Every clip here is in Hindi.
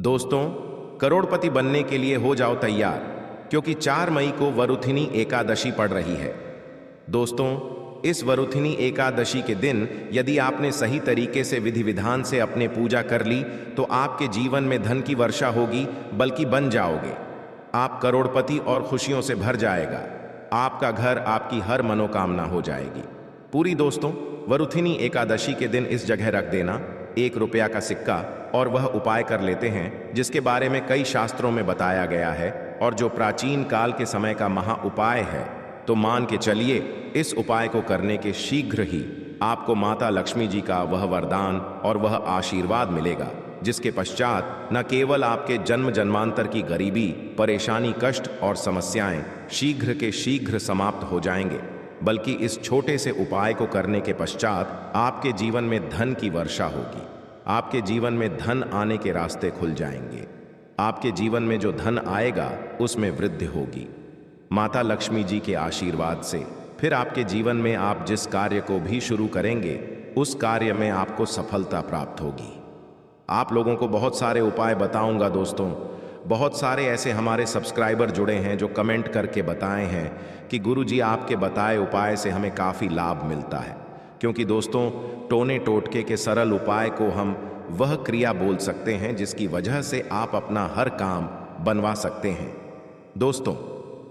दोस्तों, करोड़पति बनने के लिए हो जाओ तैयार, क्योंकि 4 मई को वरुथिनी एकादशी पड़ रही है। दोस्तों, इस वरुथिनी एकादशी के दिन यदि आपने सही तरीके से विधि विधान से अपने पूजा कर ली तो आपके जीवन में धन की वर्षा होगी, बल्कि बन जाओगे। आप करोड़पति और खुशियों से भर जाएगा। आपका घर, आपकी हर मनोकामना हो जाएगी पूरी। दोस्तों, वरुथिनी एकादशी के दिन इस जगह रख देना 1 रुपया का सिक्का और वह उपाय कर लेते हैं जिसके बारे में कई शास्त्रों में बताया गया है और जो प्राचीन काल के समय का महा उपाय है। तो मान के चलिए, इस उपाय को करने के शीघ्र ही आपको माता लक्ष्मी जी का वह वरदान और वह आशीर्वाद मिलेगा, जिसके पश्चात न केवल आपके जन्म जन्मांतर की गरीबी, परेशानी, कष्ट और समस्याएं शीघ्र के शीघ्र समाप्त हो जाएंगे, बल्कि इस छोटे से उपाय को करने के पश्चात आपके जीवन में धन की वर्षा होगी। आपके जीवन में धन आने के रास्ते खुल जाएंगे। आपके जीवन में जो धन आएगा उसमें वृद्धि होगी माता लक्ष्मी जी के आशीर्वाद से। फिर आपके जीवन में आप जिस कार्य को भी शुरू करेंगे उस कार्य में आपको सफलता प्राप्त होगी। आप लोगों को बहुत सारे उपाय बताऊंगा। दोस्तों, बहुत सारे ऐसे हमारे सब्सक्राइबर जुड़े हैं जो कमेंट करके बताए हैं कि गुरुजी आपके बताए उपाय से हमें काफ़ी लाभ मिलता है। क्योंकि दोस्तों, टोने टोटके के सरल उपाय को हम वह क्रिया बोल सकते हैं जिसकी वजह से आप अपना हर काम बनवा सकते हैं। दोस्तों,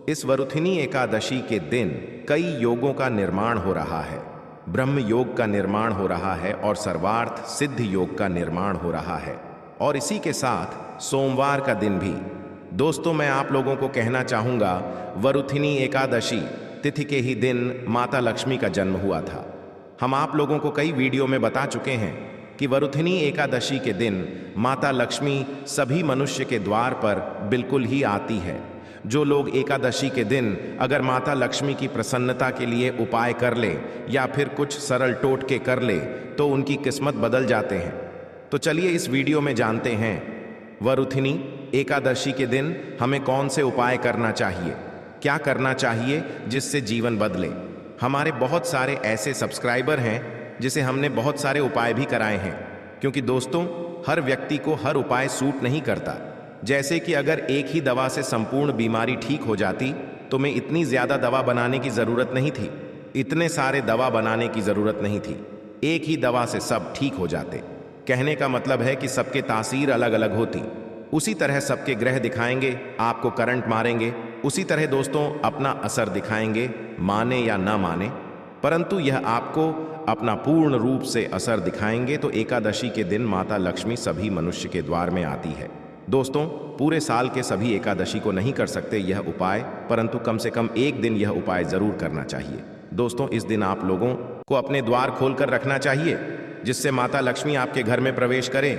इस वरुथिनी एकादशी के दिन कई योगों का निर्माण हो रहा है। ब्रह्म योग का निर्माण हो रहा है और सर्वार्थ सिद्ध योग का निर्माण हो रहा है, और इसी के साथ सोमवार का दिन भी। दोस्तों, मैं आप लोगों को कहना चाहूँगा, वरुथिनी एकादशी तिथि के ही दिन माता लक्ष्मी का जन्म हुआ था। हम आप लोगों को कई वीडियो में बता चुके हैं कि वरुथिनी एकादशी के दिन माता लक्ष्मी सभी मनुष्य के द्वार पर बिल्कुल ही आती है। जो लोग एकादशी के दिन अगर माता लक्ष्मी की प्रसन्नता के लिए उपाय कर ले या फिर कुछ सरल टोटके कर ले तो उनकी किस्मत बदल जाते हैं। तो चलिए इस वीडियो में जानते हैं वरुथिनी एकादशी के दिन हमें कौन से उपाय करना चाहिए, क्या करना चाहिए जिससे जीवन बदले। हमारे बहुत सारे ऐसे सब्सक्राइबर हैं जिसे हमने बहुत सारे उपाय भी कराए हैं, क्योंकि दोस्तों, हर व्यक्ति को हर उपाय सूट नहीं करता। जैसे कि अगर एक ही दवा से संपूर्ण बीमारी ठीक हो जाती तो मैं इतनी ज़्यादा दवा बनाने की ज़रूरत नहीं थी, इतने सारे दवा बनाने की ज़रूरत नहीं थी। एक ही दवा से सब ठीक हो जाते। कहने का मतलब है कि सबके तासीर अलग अलग होती। उसी तरह सबके ग्रह दिखाएंगे, आपको करंट मारेंगे, उसी तरह दोस्तों अपना असर दिखाएंगे, माने या ना माने, परंतु यह आपको अपना पूर्ण रूप से असर दिखाएंगे। तो एकादशी के दिन माता लक्ष्मी सभी मनुष्य के द्वार में आती है। दोस्तों, पूरे साल के सभी एकादशी को नहीं कर सकते यह उपाय, परंतु कम से कम एक दिन यह उपाय जरूर करना चाहिए। दोस्तों, इस दिन आप लोगों को अपने द्वार खोलकर रखना चाहिए जिससे माता लक्ष्मी आपके घर में प्रवेश करें।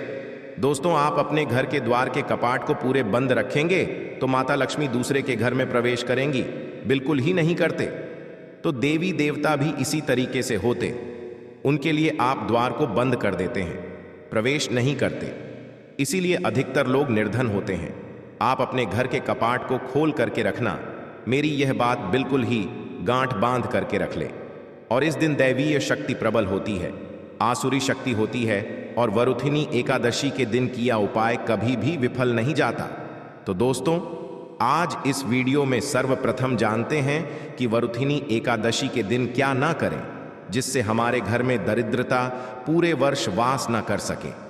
दोस्तों, आप अपने घर के द्वार के कपाट को पूरे बंद रखेंगे तो माता लक्ष्मी दूसरे के घर में प्रवेश करेंगी, बिल्कुल ही नहीं करते। तो देवी देवता भी इसी तरीके से होते, उनके लिए आप द्वार को बंद कर देते हैं, प्रवेश नहीं करते। इसीलिए अधिकतर लोग निर्धन होते हैं। आप अपने घर के कपाट को खोल करके रखना, मेरी यह बात बिल्कुल ही गांठ बांध करके रख ले। और इस दिन दैवीय शक्ति प्रबल होती है, आसुरी शक्ति होती है, और वरुथिनी एकादशी के दिन किया उपाय कभी भी विफल नहीं जाता। तो दोस्तों, आज इस वीडियो में सर्वप्रथम जानते हैं कि वरुथिनी एकादशी के दिन क्या ना करें जिससे हमारे घर में दरिद्रता पूरे वर्ष वास ना कर सके।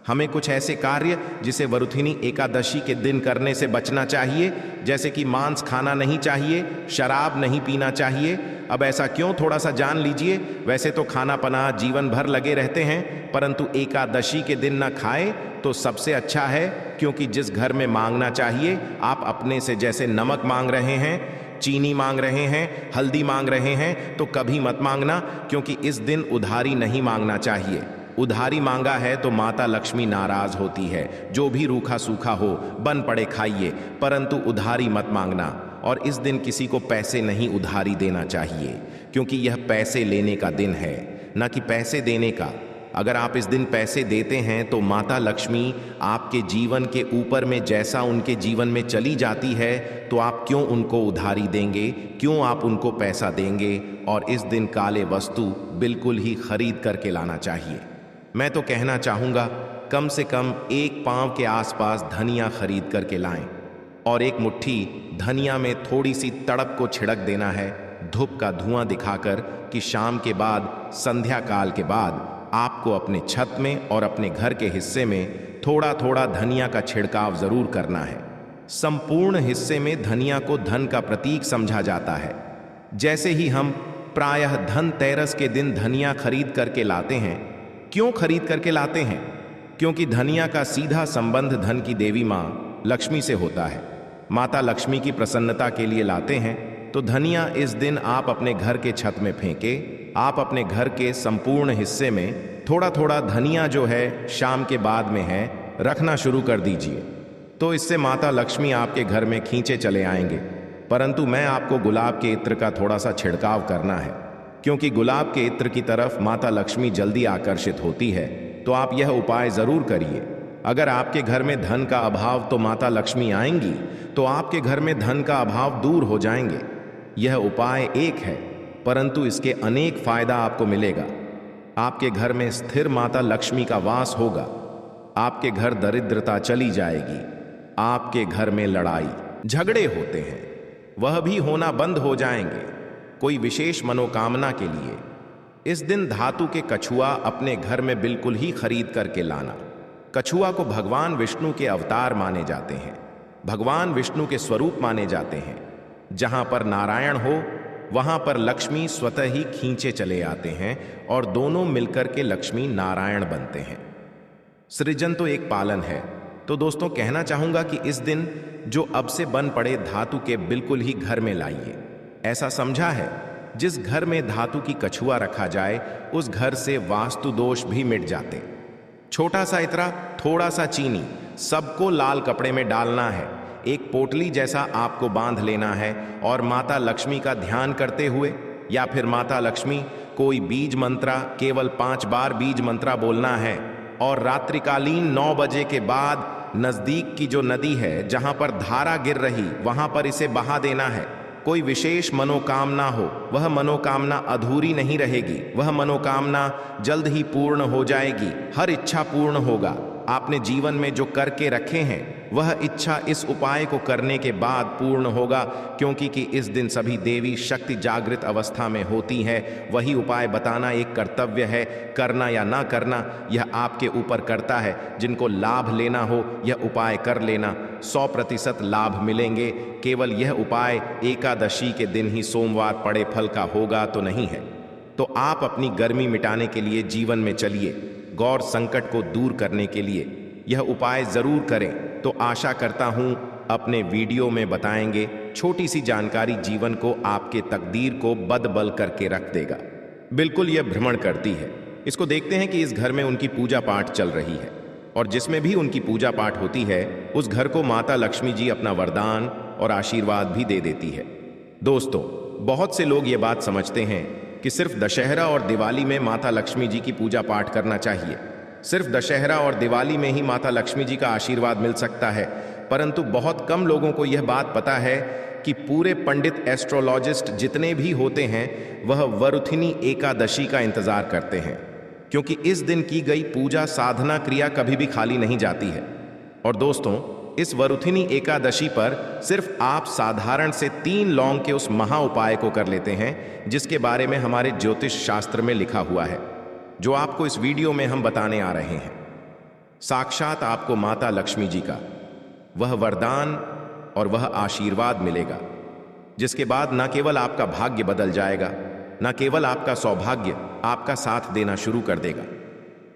हमें कुछ ऐसे कार्य जिसे वरुथिनी एकादशी के दिन करने से बचना चाहिए, जैसे कि मांस खाना नहीं चाहिए, शराब नहीं पीना चाहिए। अब ऐसा क्यों, थोड़ा सा जान लीजिए। वैसे तो खाना पना जीवन भर लगे रहते हैं, परंतु एकादशी के दिन ना खाएं तो सबसे अच्छा है, क्योंकि जिस घर में मांगना चाहिए आप अपने से, जैसे नमक मांग रहे हैं, चीनी मांग रहे हैं, हल्दी मांग रहे हैं, तो कभी मत मांगना, क्योंकि इस दिन उधारी नहीं मांगना चाहिए। उधारी मांगा है तो माता लक्ष्मी नाराज होती है। जो भी रूखा सूखा हो बन पड़े खाइए, परंतु उधारी मत मांगना। और इस दिन किसी को पैसे नहीं उधारी देना चाहिए, क्योंकि यह पैसे लेने का दिन है, न कि पैसे देने का। अगर आप इस दिन पैसे देते हैं तो माता लक्ष्मी आपके जीवन के ऊपर में जैसा उनके जीवन में चली जाती है, तो आप क्यों उनको उधारी देंगे, क्यों आप उनको पैसा देंगे। और इस दिन काले वस्तु बिल्कुल ही खरीद करके लाना चाहिए। मैं तो कहना चाहूँगा कम से कम 1 पांव के आसपास धनिया खरीद करके लाएं और एक मुट्ठी धनिया में थोड़ी सी तड़प को छिड़क देना है, धूप का धुआं दिखाकर कि शाम के बाद, संध्या काल के बाद आपको अपने छत में और अपने घर के हिस्से में थोड़ा थोड़ा धनिया का छिड़काव जरूर करना है। संपूर्ण हिस्से में धनिया को धन का प्रतीक समझा जाता है। जैसे ही हम प्रायः धनतेरस के दिन धनिया खरीद करके लाते हैं। क्यों खरीद करके लाते हैं? क्योंकि धनिया का सीधा संबंध धन की देवी माँ लक्ष्मी से होता है। माता लक्ष्मी की प्रसन्नता के लिए लाते हैं। तो धनिया इस दिन आप अपने घर के छत में फेंके, आप अपने घर के संपूर्ण हिस्से में थोड़ा थोड़ा धनिया जो है शाम के बाद में है रखना शुरू कर दीजिए। तो इससे माता लक्ष्मी आपके घर में खींचे चले आएंगे। परंतु मैं आपको गुलाब के इत्र का थोड़ा सा छिड़काव करना है, क्योंकि गुलाब के इत्र की तरफ माता लक्ष्मी जल्दी आकर्षित होती है। तो आप यह उपाय जरूर करिए। अगर आपके घर में धन का अभाव तो माता लक्ष्मी आएंगी, तो आपके घर में धन का अभाव दूर हो जाएंगे। यह उपाय एक है, परंतु इसके अनेक फायदा आपको मिलेगा। आपके घर में स्थिर माता लक्ष्मी का वास होगा। आपके घर दरिद्रता चली जाएगी। आपके घर में लड़ाई झगड़े होते हैं, वह भी होना बंद हो जाएंगे। कोई विशेष मनोकामना के लिए इस दिन धातु के कछुआ अपने घर में बिल्कुल ही खरीद करके लाना। कछुआ को भगवान विष्णु के अवतार माने जाते हैं, भगवान विष्णु के स्वरूप माने जाते हैं। जहां पर नारायण हो वहां पर लक्ष्मी स्वतः ही खींचे चले आते हैं और दोनों मिलकर के लक्ष्मी नारायण बनते हैं। सृजन तो एक पालन है। तो दोस्तों कहना चाहूंगा कि इस दिन जो अब से बन पड़े धातु के बिल्कुल ही घर में लाइए। ऐसा समझा है जिस घर में धातु की कछुआ रखा जाए उस घर से वास्तु दोष भी मिट जाते। छोटा सा इतरा, थोड़ा सा चीनी, सबको लाल कपड़े में डालना है। एक पोटली जैसा आपको बांध लेना है और माता लक्ष्मी का ध्यान करते हुए या फिर माता लक्ष्मी कोई बीज मंत्रा, केवल 5 बार बीज मंत्रा बोलना है और रात्रिकालीन 9 बजे के बाद नजदीक की जो नदी है जहां पर धारा गिर रही वहां पर इसे बहा देना है। कोई विशेष मनोकामना हो, वह मनोकामना अधूरी नहीं रहेगी, वह मनोकामना जल्द ही पूर्ण हो जाएगी। हर इच्छा पूर्ण होगा। आपने जीवन में जो करके रखे हैं वह इच्छा इस उपाय को करने के बाद पूर्ण होगा, क्योंकि कि इस दिन सभी देवी शक्ति जागृत अवस्था में होती है। वही उपाय बताना एक कर्तव्य है। करना या ना करना यह आपके ऊपर करता है। जिनको लाभ लेना हो यह उपाय कर लेना, 100% लाभ मिलेंगे। केवल यह उपाय एकादशी के दिन ही सोमवार पड़े फल का होगा तो नहीं है। तो आप अपनी गर्मी मिटाने के लिए जीवन में चलिए, गौर संकट को दूर करने के लिए यह उपाय जरूर करें। तो आशा करता हूं अपने वीडियो में बताएंगे छोटी सी जानकारी जीवन को, आपके तकदीर को बदबल करके रख देगा। बिल्कुल यह भ्रमण करती है। इसको देखते हैं कि इस घर में उनकी पूजा पाठ चल रही है और जिसमें भी उनकी पूजा पाठ होती है उस घर को माता लक्ष्मी जी अपना वरदान और आशीर्वाद भी दे देती है। दोस्तों बहुत से लोग ये बात समझते हैं कि सिर्फ दशहरा और दिवाली में माता लक्ष्मी जी की पूजा पाठ करना चाहिए। सिर्फ दशहरा और दिवाली में ही माता लक्ष्मी जी का आशीर्वाद मिल सकता है। परंतु बहुत कम लोगों को यह बात पता है कि पूरे पंडित एस्ट्रोलॉजिस्ट जितने भी होते हैं वह वरुथिनी एकादशी का इंतजार करते हैं, क्योंकि इस दिन की गई पूजा साधना क्रिया कभी भी खाली नहीं जाती है। और दोस्तों इस वरुथिनी एकादशी पर सिर्फ आप साधारण से 3 लौंग के उस महा उपाय को कर लेते हैं जिसके बारे में हमारे ज्योतिष शास्त्र में लिखा हुआ है, जो आपको इस वीडियो में हम बताने आ रहे हैं। साक्षात आपको माता लक्ष्मी जी का वह वरदान और वह आशीर्वाद मिलेगा, जिसके बाद न केवल आपका भाग्य बदल जाएगा, न केवल आपका सौभाग्य आपका साथ देना शुरू कर देगा,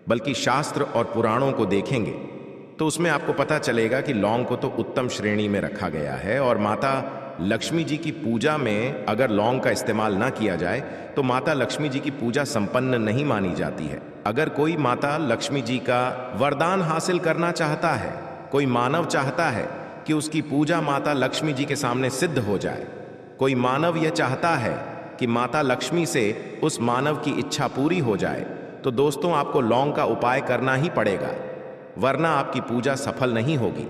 बल्कि शास्त्र और पुराणों को देखेंगे तो उसमें आपको पता चलेगा कि लौंग को तो उत्तम श्रेणी में रखा गया है और माता लक्ष्मी जी की पूजा में अगर लौंग का इस्तेमाल ना किया जाए तो माता लक्ष्मी जी की पूजा संपन्न नहीं मानी जाती है। अगर कोई माता लक्ष्मी जी का वरदान हासिल करना चाहता है, कोई मानव चाहता है कि उसकी पूजा माता लक्ष्मी जी के सामने सिद्ध हो जाए, कोई मानव यह चाहता है कि माता लक्ष्मी से उस मानव की इच्छा पूरी हो जाए, तो दोस्तों आपको लौंग का उपाय करना ही पड़ेगा, वरना आपकी पूजा सफल नहीं होगी।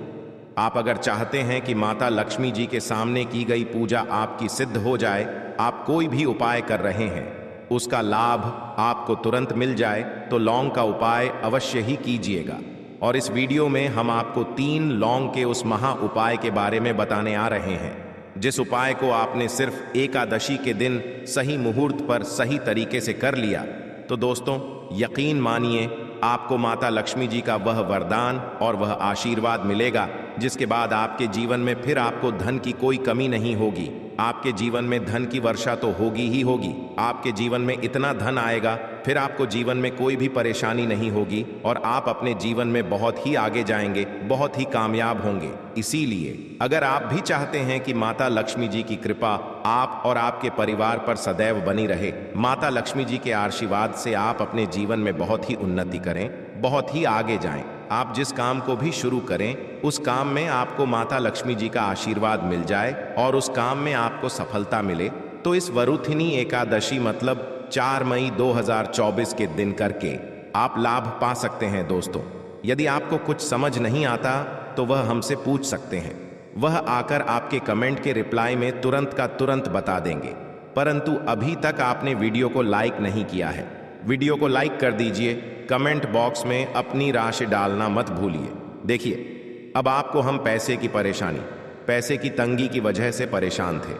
आप अगर चाहते हैं कि माता लक्ष्मी जी के सामने की गई पूजा आपकी सिद्ध हो जाए, आप कोई भी उपाय कर रहे हैं उसका लाभ आपको तुरंत मिल जाए, तो लौंग का उपाय अवश्य ही कीजिएगा। और इस वीडियो में हम आपको 3 लौंग के उस महा उपाय के बारे में बताने आ रहे हैं, जिस उपाय को आपने सिर्फ एकादशी के दिन सही मुहूर्त पर सही तरीके से कर लिया तो दोस्तों यकीन मानिए आपको माता लक्ष्मी जी का वह वरदान और वह आशीर्वाद मिलेगा, जिसके बाद आपके जीवन में फिर आपको धन की कोई कमी नहीं होगी। आपके जीवन में धन की वर्षा तो होगी ही होगी। आपके जीवन में इतना धन आएगा, फिर आपको जीवन में कोई भी परेशानी नहीं होगी और आप अपने जीवन में बहुत ही आगे जाएंगे, बहुत ही कामयाब होंगे। इसीलिए अगर आप भी चाहते हैं कि माता लक्ष्मी जी की कृपा आप और आपके परिवार पर सदैव बनी रहे, माता लक्ष्मी जी के आशीर्वाद से आप अपने जीवन में बहुत ही उन्नति करें, बहुत ही आगे जाएं, आप जिस काम को भी शुरू करें उस काम में आपको माता लक्ष्मी जी का आशीर्वाद मिल जाए और उस काम में आपको सफलता मिले, तो इस वरुथिनी एकादशी मतलब 4 मई 2024 के दिन करके आप लाभ पा सकते हैं। दोस्तों यदि आपको कुछ समझ नहीं आता तो वह हमसे पूछ सकते हैं, वह आकर आपके कमेंट के रिप्लाई में तुरंत का तुरंत बता देंगे। परंतु अभी तक आपने वीडियो को लाइक नहीं किया है, वीडियो को लाइक कर दीजिए, कमेंट बॉक्स में अपनी राशि डालना मत भूलिए। देखिए अब आपको हम पैसे की परेशानी, पैसे की तंगी की वजह से परेशान थे,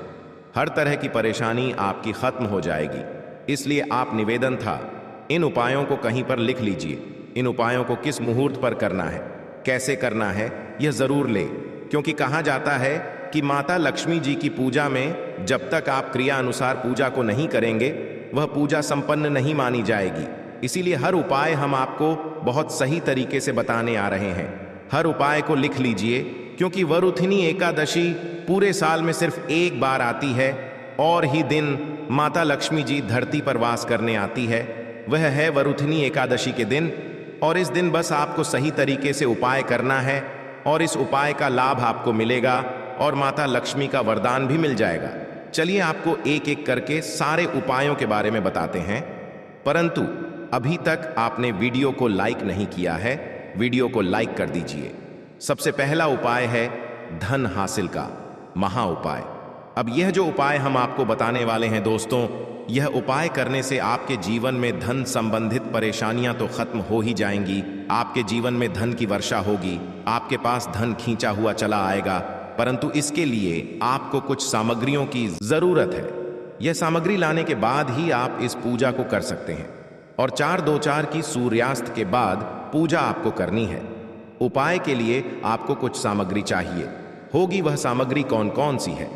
हर तरह की परेशानी आपकी खत्म हो जाएगी। इसलिए आप निवेदन था इन उपायों को कहीं पर लिख लीजिए। इन उपायों को किस मुहूर्त पर करना है, कैसे करना है, यह जरूर ले, क्योंकि कहा जाता है कि माता लक्ष्मी जी की पूजा में जब तक आप क्रिया अनुसार पूजा को नहीं करेंगे वह पूजा संपन्न नहीं मानी जाएगी। इसीलिए हर उपाय हम आपको बहुत सही तरीके से बताने आ रहे हैं। हर उपाय को लिख लीजिए, क्योंकि वरुथिनी एकादशी पूरे साल में सिर्फ एक बार आती है और ही दिन माता लक्ष्मी जी धरती पर वास करने आती है, वह है वरुथिनी एकादशी के दिन। और इस दिन बस आपको सही तरीके से उपाय करना है और इस उपाय का लाभ आपको मिलेगा और माता लक्ष्मी का वरदान भी मिल जाएगा। चलिए आपको एक एक करके सारे उपायों के बारे में बताते हैं, परंतु अभी तक आपने वीडियो को लाइक नहीं किया है, वीडियो को लाइक कर दीजिए। सबसे पहला उपाय है धन हासिल का महा उपाय। अब यह जो उपाय हम आपको बताने वाले हैं दोस्तों, यह उपाय करने से आपके जीवन में धन संबंधित परेशानियां तो खत्म हो ही जाएंगी, आपके जीवन में धन की वर्षा होगी, आपके पास धन खींचा हुआ चला आएगा। परंतु इसके लिए आपको कुछ सामग्रियों की जरूरत है। यह सामग्री लाने के बाद ही आप इस पूजा को कर सकते हैं और 4-2-4 की सूर्यास्त के बाद पूजा आपको करनी है। उपाय के लिए आपको कुछ सामग्री चाहिए होगी। वह सामग्री कौन कौन सी है?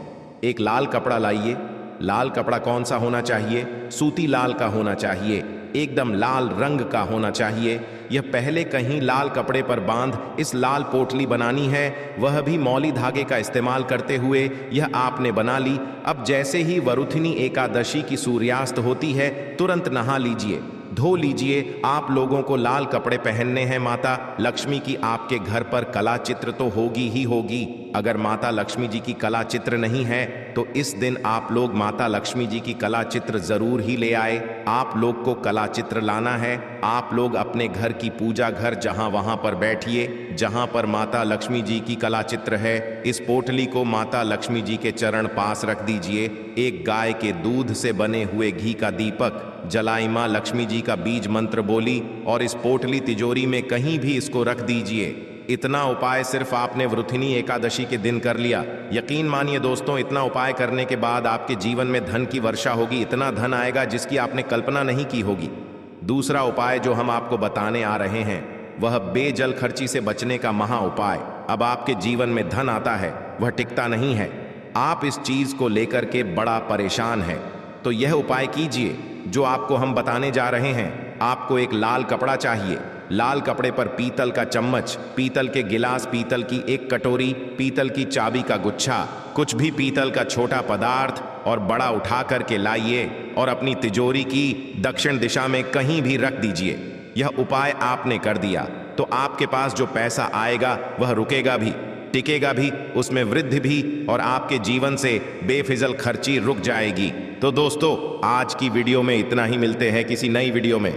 एक लाल कपड़ा लाइए। लाल कपड़ा कौन सा होना चाहिए? सूती लाल का होना चाहिए, एकदम लाल रंग का होना चाहिए। यह पहले कहीं लाल कपड़े पर बांध इस लाल पोटली बनानी है, वह भी मौली धागे का इस्तेमाल करते हुए। यह आपने बना ली। अब जैसे ही वरुथिनी एकादशी की सूर्यास्त होती है तुरंत नहा लीजिए, धो लीजिए। आप लोगों को लाल कपड़े पहनने हैं। माता लक्ष्मी की आपके घर पर कला चित्र तो होगी ही होगी। अगर माता लक्ष्मी जी की कला चित्र नहीं है तो इस दिन आप लोग माता लक्ष्मी जी की कला चित्र जरूर ही ले आए। आप लोग को कला चित्र लाना है। आप लोग अपने घर की पूजा घर जहां वहां पर बैठिए जहां पर माता लक्ष्मी जी की कला चित्र है। इस पोटली को माता लक्ष्मी जी के चरण पास रख दीजिए। एक गाय के दूध से बने हुए घी का दीपक जलाई, मां लक्ष्मी जी का बीज मंत्र बोली और इस पोटली तिजोरी में कहीं भी इसको रख दीजिए। इतना उपाय सिर्फ आपने वरुथिनी एकादशी के दिन कर लिया। यकीन मानिए दोस्तों, इतना उपाय करने के बाद आपके जीवन में धन की वर्षा होगी। इतना धन आएगा जिसकी आपने कल्पना नहीं की होगी। दूसरा उपाय जो हम आपको बताने आ रहे हैं वह बेजल खर्ची से बचने का महा उपाय। अब आपके जीवन में धन आता है, वह टिकता नहीं है। आप इस चीज को लेकर के बड़ा परेशान है, तो यह उपाय कीजिए जो आपको हम बताने जा रहे हैं। आपको एक लाल कपड़ा चाहिए। लाल कपड़े पर पीतल का चम्मच, पीतल के गिलास, पीतल की एक कटोरी, पीतल की चाबी का गुच्छा, कुछ भी पीतल का छोटा पदार्थ और बड़ा उठा करके लाइए और अपनी तिजोरी की दक्षिण दिशा में कहीं भी रख दीजिए। यह उपाय आपने कर दिया तो आपके पास जो पैसा आएगा वह रुकेगा भी, टिकेगा भी, उसमें वृद्धि भी और आपके जीवन से बेफिजल खर्ची रुक जाएगी। तो दोस्तों आज की वीडियो में इतना ही। मिलते हैं किसी नई वीडियो में।